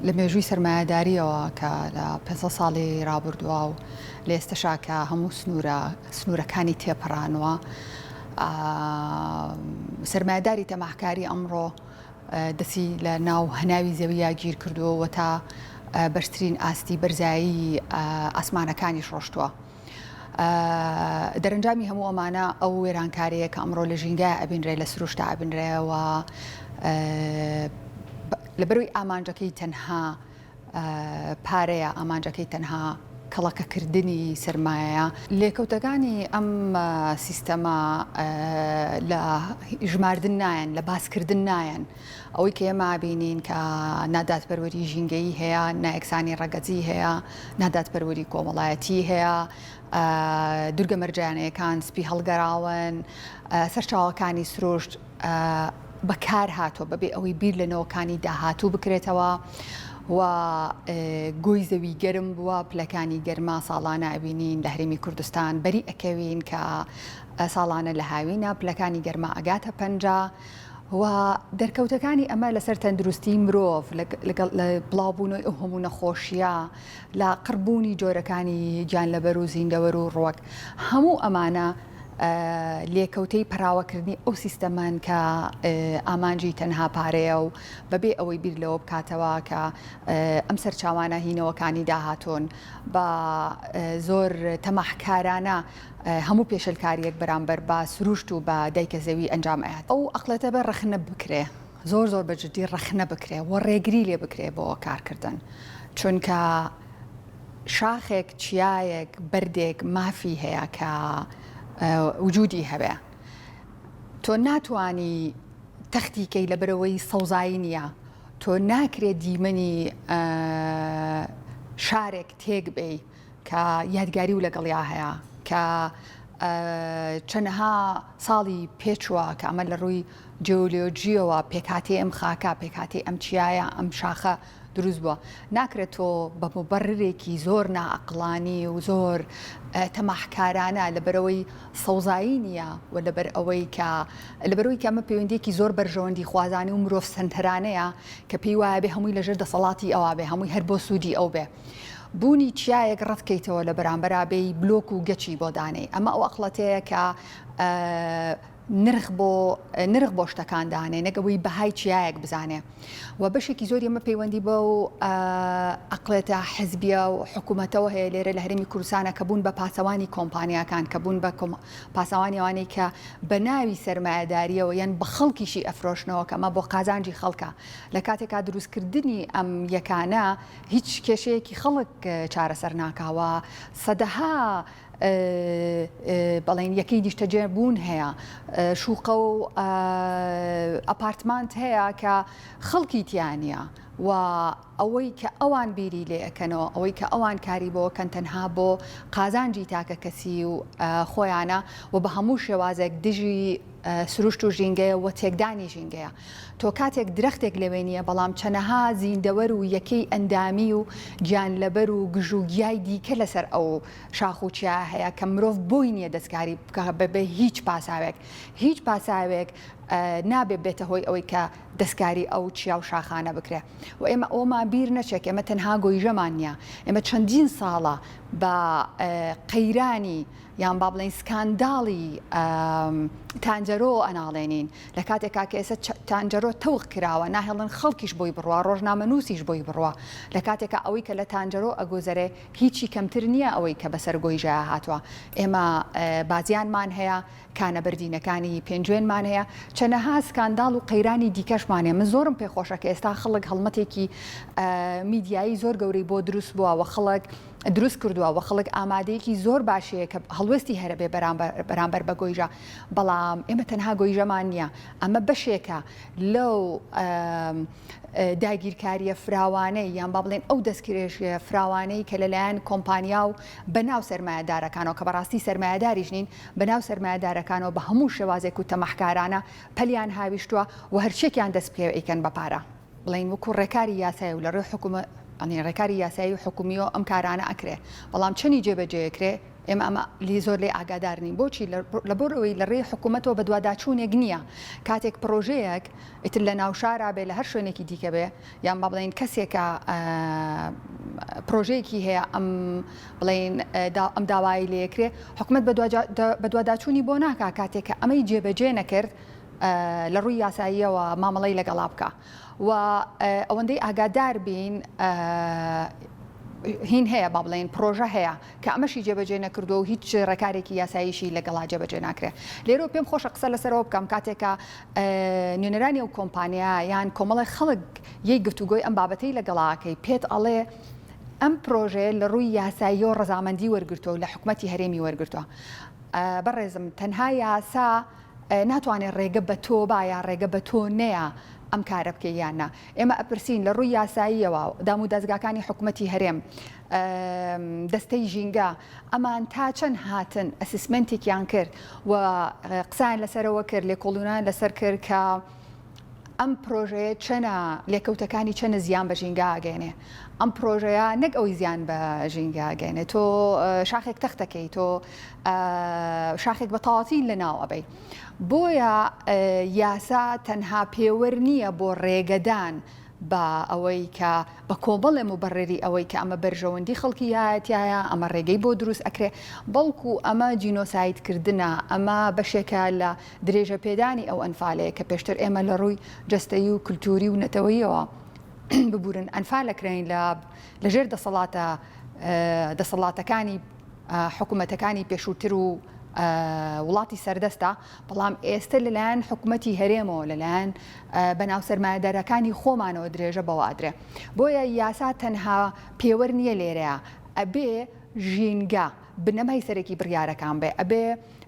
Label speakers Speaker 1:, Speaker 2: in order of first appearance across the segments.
Speaker 1: لە مێژووی سەرمایه‌داریەوە کە لە 500 ساڵی ڕابردووە و لە ئێستاشا کە هەموو سنوورەکانی تێپەڕانەوە، سەرمایه‌داری تەماحکاری ئەمڕۆ دەستی لە ناو هەناوی زەویە گیر کردووە تا بەرزترین ئاستی بەرزایی ئاسمانەکانی شۆشتووە. دەرەنجامی هەموو ئەمانە ئەو وێرانکاریەیە کە ئەمڕۆ لە ژینگای ئەبینرێ لە سروشتا ئەبینرێەوە لەبەروی ئامانجەکەی تەنها پارەیە، ئامانجەکەی تەنها کەڵەکەکردنی سەرمایە. لێکەوتەکانی ئەم سیستەمە لە ژماردن نایەن، لە باسکردن نایەن. ئەوەی کە ئێمە بینین کە ناداتپەروەری ژینگەیی هەیە، نایەکسانی ڕەگەزی هەیە، ناداتپەروەری کۆمەڵایەتی هەیە، دورگە مەرجانەکان سپی هەڵگەڕاون، سەرچاوەکانی سروشت بەکار هاتووە بەبێ ئەوەی بیر لە نەوەکانی داهاتوو بکرێتەوە و گۆی زەوی گەرم بووە، پلەکانی گەرما ساڵانە ئەبینین لە هەرێمی کوردستان بەری ئەکەوین کە ساڵانە لە هاوینە پلەکانی گەرما ئەگاتە پەنجا و دەرکەوتەکانی ئەمە لەسەر تەندروستی مرۆڤ لە بڵاوبوونەوەی ئەو هەموو نەخۆشیە، لە قڕبوونی جۆرەکانی گیانلەبەر و زیندەوەر و ڕوەک، هەموو ئەمانە لێکەوتەی پراوەکردنی ئەو سیستەمان کە ئامانجی تەنها پارەیە و بەبێ ئەوەی بیر لەوە بکاتەوە کە ئەم سەرچاوانە هینەوەکانی داهاتۆن بە زۆر تەماحکارانە هەموو پێشەلکاریەک بەرامبەر بە سروشت و بە دایکە زەوی ئەنجام ئەیات. ئەو ئەقڵەتە بە ڕەخنە بکرێ، زۆر بەجددی ڕەخنە بکرێ و ڕێگری لێ بکرێ بۆ کارکردن، چونکە شاخێک، چیایەک، بەردێک مافی هەیە کە وجودی هەبێ. تۆ ناتوانی تەختیکەی لەبەرەوەی سەوزایی نییە، تۆ ناکرێت دیمەنی شارێک تێک بێ کە یادگاری و لەگەڵیا هەیە کە چەندەها ساڵی پێچووە کە ئەمە لە ڕووی جیۆلۆجیەوە پێکاتی ئەم خاکە، پێکاتی ئەم چیایە، ئەم شاخە دروست بووە. ناکرێت تۆ بە مبەررێکی زۆر نائەقڵانی و زۆر تەماحکارانە لەبەرەوەی سەوزایی نییە و لەبەرەوەی کە ئەمە پەیوەندیەکی زۆر بەرژەوەندی خوازانی و مرۆڤ سەنتەرانەیە کە پێی وایە بێ هەمووی لەژێر دەسەڵاتی ئەوە بێ، هەمووی هەر بۆ سوودی ئەو بێ. بوونی چیایەک ڕەتکەیتەوە لە بەرامبەرا بێی بلۆک و گەچی بۆ دانەی. ئەمە ئەو ئەقڵەتەیە کە نرخ بۆ شتەکان دانێ، نەگەوەی بەهای چیایەک بزانێ. و بەشێکی زۆری ئەمە پەیوەندی بە و ئەقڵێتە حزبیە و حکوومەتەوە هەیە لێرە لە هەرێمی کوردستانە کە بوون بە پاسەوانی کۆمپانیاکان، کە بوون بە پاسەوانی ئەوانەی کە بە ناوی سەرمایه‌داریەوە یان بە خەڵکیشی ئەفرۆشنەوە کە ئەمە بۆ قازانجی خەڵکە. لە کاتێکا دروستکردنی ئەم یەکانە هیچ کێشەیەکی خەڵک چارەسەر ناکاوە، سەدەها بەڵێن یەکەی دیشتەجێبوون هەیە، شوقە و ئەپارتمانت هەیە کە خەڵکی تیانە و ئەوەی کە ئەوان بیری لێ ئەکەنەوە، ئەوەی کە ئەوان کاری بۆکەن تەنها بۆ قازانجی تاکە کەسی و خۆیانە و بە هەموو شێوازێک دژی سروشت و ژینگەیە و تێکدانی ژینگەیە. تۆ کاتێک درەختێک لەوێنیە بەڵام چەنەها زیندەوەر و یەکەی ئەندامی و گیانلەبەر و گژوگیای دیکە لەسەر ئەو شاخوچیا هەیە کە مرۆڤ بۆی نییە دەستکاری بکە بەبێ هیچ پاساوێک نابێ بێتە هۆی ئەوەی کە دەستکاری ئەو چیا و شاخانە بکرێ. و ئێمە ئەومان بیر نەچێک، ئێمە تەنها گۆیژەمان نییە، ئێمە چەندین ساڵە بە قەیرانی یان با بڵێن سکانداڵی تانجەرۆ ئەناڵێنین. لە کاتێکا کە ئێستا تانجەرۆ تەوق کراوە، ناهێڵن خەڵکیش بۆی بڕوە، ڕۆژنامەنووسیش بۆی بڕوە. لە کاتێکا ئەوەی کە لە تانجەرۆ ئەگۆزەرێ هیچی کەمتر نییە ئەوەی کە بەسەر گۆیژە هاتووە. ئێمە بازیانمان هەیە، کانە بەردینەکانی پێنجوێنمان هەیە، چەنەها سکانداڵ و قەیرانی دیکەشمانێ. من زۆرم پێخۆشە کە ئێستا خەڵک هەڵمەتێکی میدیایی زۆر گەورەی بۆ دروست بووە و خەڵک دروست کردووە و خەڵک ئامادەیەکی زۆر باشەیە کە هەڵوێستی هەرە بێ بەرامبەر بە گۆیژە. بەڵام ئێمە تەنها گۆیژەمان نییە، ئەمە بەشێکە لەو داگیرکاریە فراوانەی یان با بڵێن ئەو دەستکرێژیە فراوانەی کە لەلایەن کۆمپانیا و بەناو سەرمایه‌دارەکانەوە کە بەڕاستی سەرمایه‌داریش نین، بەناو سەرمایه‌دارەکانەوە بە هەموو شێوازێک و تەماحکارانە پەلیان هاویشتووە و هەرچێکیان دەست پێ ئەیکەن بە پارە. بڵێن وەکو ڕێکاری یاسایە و لە ڕێی ئەنی ڕێکاری یاسایی و حکومیۆ ئەم کارانە ئەکرێ بەڵام چەنی جێبەجێکرێ ئێمە ئەمە لی زۆر لێ ئاگادارنین بۆچی لەبەرەوەی لە ڕێی حکوومەتەوە بە دوواداچوونێک نییە کاتێک پرۆژەیەک ئیتر لە ناوشارا بێ لە هەر شوێنێکی دیکە بێ یان با بڵێن کەسێکە پرۆژەیەکی هەیە ئەم بڵێن ئەم داوای لێکرێ حکوومەت بە دوواداچوونی بۆ ناکا کاتێککە ئەمەی جێبەجێ نەکرد لە ڕووی یاساییەوە مامەڵەی لەگەڵا بکە و ئەوەندەی ئاگادار بین هین هەیە با بڵێن پرۆژە هەیە کە ئەمەشی جێبەجێ نەکردو و هیچ ڕێکارێکی یاساییشی لەگەڵا جێبەجێ ناکرێت لێرە پێم خۆشە قسە لەسەرەوە بکەم کاتێکە نوێنەرانی و کۆمپانیا یان کۆمەڵی خەڵک یەک گفتوگۆی ئەم بابەتەی لەگەڵاکەی پێت ئەڵێ ئەم پرۆژێ لە ڕووی یاسایی و ڕەزامەندی وەرگرتووە لە حکوومەتی هەرێمی وەرگرتووە بەڕێزم تەنها یاسا ناتوانێت ڕێگە بە تۆ با یا ڕێگە بە تۆ نەیە ئەم کارە بکە یاننا ئێمە ئەپرسین لە ڕووی یاساییەوە دام و دەستگاکانی حکوومەتی هەرێم دەستەی ژینگە ئەمان تا چەند هاتن ئەسسمنتێکیان کرد و قسان لەسەرەوە کرد لێکۆڵونان لەسەر کرد کە ئەم پرۆژەیە چەنە لێکەوتەکانی چەنە زیان بە ژینگە ئاگەێنێ ئەم پرۆژەیە نەک ئەوی زیان بە ژینگە ئاگەێنێ تۆ شاخێک تەختەکەی تۆ شاخێک بە تەواتی لە ناو ئەبەی بۆیە یاسا تەنها پێوەەر نییە بۆ ڕێگەدان بە ئەوەی کە بە کۆمەڵێ مبەڕێری ئەوەی کە ئەمە بەرژەوەندی خەڵکی یایەتایە ئەمە ڕێگەی بۆ دروست ئەکرێ بەڵکو ئەمە جینۆسایدکردنە ئەمە بەشێکە لە درێژە پێدانی ئەو ئەنفالەیە کە پێشتر ئێمە لە ڕووی جەستەیی و کللتوری و نەتەوەیەوە ببورن ئەنفالەکرین لە ژێر دەسەڵاتەکانی حکوومەتەکانی پێشووتر و وڵاتی سەردەستە بەڵام ئێستا لەلایەن حکوومەتی هەرێمەوە لەلایەن بەناو سەرمایەدارەکانی خۆمانەوە درێژە بەوادرێ بۆیە یاسا تەنها پێوەەر نییە لێرەیە ئەبێ ژینگە بنەمای سەرەکی بڕیارەکان بێ ئەبێ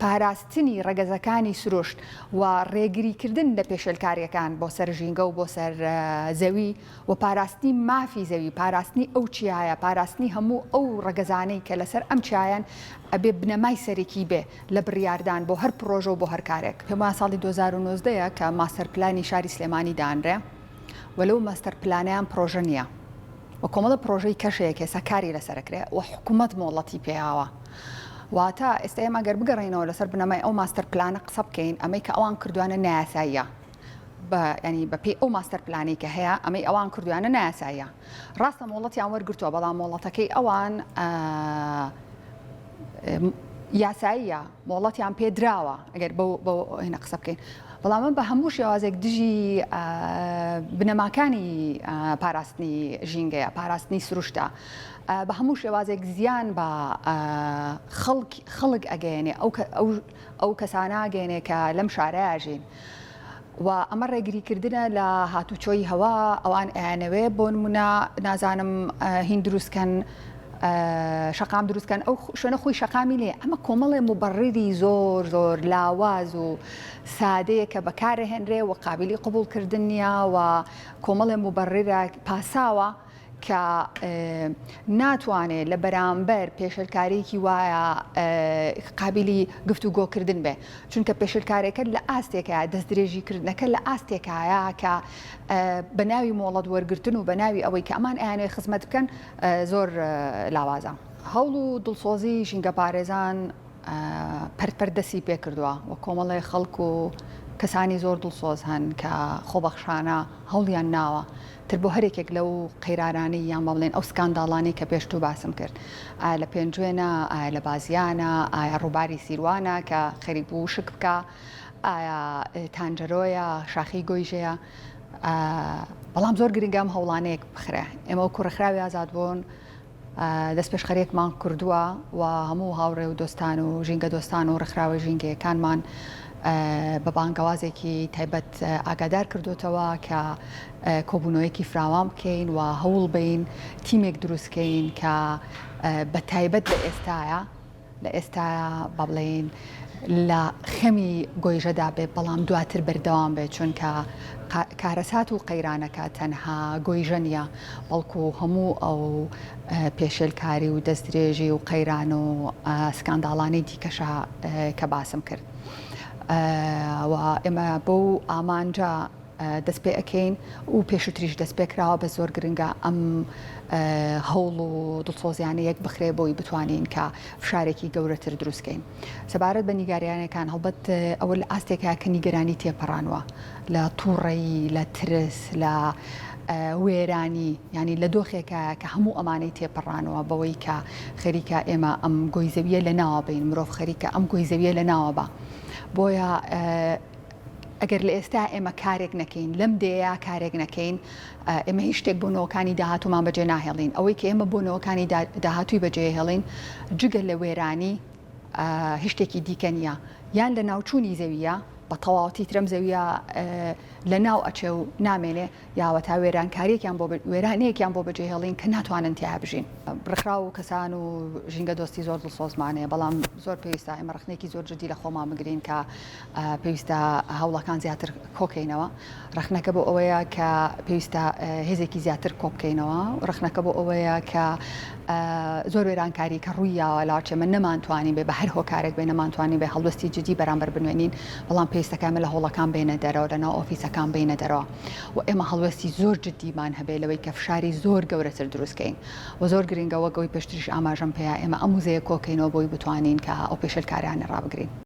Speaker 1: پاراستنی ڕەگەزەکانی سروشت و ڕێگریکردن لە پێشلکاریەکان بۆ سەر ژینگە و بۆ سەر زەوی و پاراستنی مافی زەوی پاراستنی ئەو چیایە پاراستنی هەموو ئەو ڕەگەزانەی کە لەسەر ئەم چیایان ئەبێ بنەمای سەرەکی بێ لە بڕیاردان بۆ هەر پرۆژە و بۆ هەر کارێک پێم وایە ساڵی 2019 کە ماستەر پلانی شاری سلێمانی دانرێ وەلەو ماستەر پلانیان پرۆژە نییە و کۆمەڵە پرۆژەی کەشەیە کێسا کاری لەسەرکرێ و حکوومەت مۆڵەتی پێیاوە واتە ئێستا ئێمە گەر بگەڕێنەوە لەسەر بنەمای ئەو ماستەر پلانە قسە بکەین ئەمەی کە ئەوان کردوانە نایاساییە ینی بەپێی ئەو ماستەر پلانی کە هەیە ئەمەی ئەوان کردوانە نایاساییە ڕاستە مۆڵەتیان وەرگرتووە بەڵام مۆڵەتەکەی ئەوان یاساییە مۆڵەتیان پێدراوە ئەگەر بە هێنە قسە بکەین بەڵام من بە هەموو شێوازێک دژی بنەماکانی پاراستنی ژینگەیە پاراستنی سروشتە بە هەموو شێوازێک زیان بە خەڵک ئەگەێنێ ئەو کەساناگەێنێ کە لەم شارەیەژین و ئەمە ڕێگریکردنە لە هاتوچۆی هەوا ئەوان ئەیانەوێ بۆ نمونە نازانم هین دروستکەن شەقام دروستکەن ئەو شوێنە خۆی شەقامی لێ ئەمە کۆمەڵێ مبەڕیری زۆر لاواز و سادەیە کە بەکارهێنرێ و قابلی قبولکردن نییە و کۆمەڵێ مبەڕیرە پاساوە کە ناتوانێت لە بەرامبەر پێشلکارێکی وایە قابلی گفتوگۆکردن بێ چونکە پێشلکارێکە لە ئاستێکە دەستدرێژیکردنەکە لە ئاستێکایە کە بە ناوی مۆڵەت وەرگرتن و بە ناوی ئەوەی کە ئەمان ئەیانێ خزمەت بکەن زۆر لاوازە هەوڵ و دڵسۆزی ژینگە پارێزان پەرپەردەسی پێ کردووە و کۆمەڵی خەڵک و کەسانی زۆر دڵسۆز هەن کە خۆبەخشانە هەوڵیان ناوە تر بۆ هەرێکێک لەو قەیرارانی یان با بڵێن ئەو سکانداڵانی کە پێشتوو باسم کرد ئایا لە پێنجوێنە ئایا لە بازیانە ئایا ڕووباری سیروانە کە خەریک بوو شک بکە ئایا تانجەرۆیە شاخی گۆیژەیە بەڵام زۆر گرنگام هەوڵانەیەک بخرێ ئێمە و کوڕەخراوی ئازاد بوون دەست پێشخەرێکمان کردووە و هەموو هاوڕێ و دۆستان و ژینگە دۆستان و ڕێکخراوە ژینگەیەکانمان بە بانگەوازێکی تایبەت ئاگادار کردوتەوە کە کۆبوونەوەیەکی فراوان بکەین و هەوڵ بین تیمێک دروستکەین کە بە تایبەت لە ئێستاە لە ئێستاە با بڵێن لە خەمی گۆیژەدا بێ بەڵام دواتر بەردەوام بێت چونکە کارەسات و قەیرانەکە تەنها گۆیژە نیە بەڵکو هەموو ئەو پێشێلکاری و دەستدرێژی و قەیران و سکانداڵانی دیکەشە کە باسم کرد و ئێمە بەو ئامانجا دەست پێ ئەەکەین و پێشوتریش دەست پێکراوە بە زۆر گرنگە ئەم هەوڵ و دڵسۆزیانە یەک بخرێ بۆی بتوانین کە فشارێکی گەورەتر دروستکەین. سەبارەت بە نیگاریانەکان هەڵبەت ئەوە لە ئاستێکە کە نیگەرانی تێپەڕانوە لە تووڕەیی لە ترس لە وێرانی ینی لە دۆخێکە کە هەموو ئەمانەی تێپەڕانەوە بەوەی کە خەریکە ئێمە ئەم گۆیزەویە لە ناوە بین مرۆڤ خەریکە ئەم گۆیزەویە لە ناوە بە بۆیە ئەگەر لە ئێستا ئێمە کارێک نەکەین لەم دەیە کارێک نەکەین ئێمە هیچ شتێک بۆنەوەکانی داهاتومان بەجێ ناهێڵین ئەوەی کە ئێمە بۆنەوەکانی داهاتووی بەجێ هێڵین جگە لە وێرانی هیچ شتێکی دیکە نیە یان لە ناوچوونی زەویە بە تەواوەتی ترەم زەویە لە ناو ئەچێ و نامێنێ یاوە تا وێرانەیەکیان بۆ بەجێهێڵین کە ناتوانن تیا بژین. ڕخرا و کەسان و ژینگە دۆستی زۆر دڵسۆزمانەیە بەڵام زۆر پێویستە ئێمە ڕخنێکی زۆر جدی لە خۆمان بگرین کە پێویستە هەوڵەکان زیاتر کۆکەینەوە ڕخنەکە بۆ ئەوەیە کە پێویستە هێزێکی زیاتر کۆبکەینەوە ڕخنەکە بۆ ئەوەیە کە زۆر وێرانکاری کە ڕوویاوە لاچێ من نەمانتوانین بێ بە هەر هۆکارێک بێ نەمانتوانین بێ هەڵوەستی جدی بەرامبەر بنوێنین بەڵام پێویستەکەمە لە هەوڵەکان بینە دەرەوە لە ناو ئۆفیسەکان بینە دەرەوە و ئێمە هەڵوەستی زۆر جدیمان هەبێ لەوەی کە فشاری زۆر گەورەتر دروستکەین و زۆر گرنگەوە گەوەی پێشتریش ئاماژەم پێەیە ئێمە ئەم وزەیە کۆکەینەوە بۆی بتوانین کە ئەو پێشەلکاریانە ڕابگرین.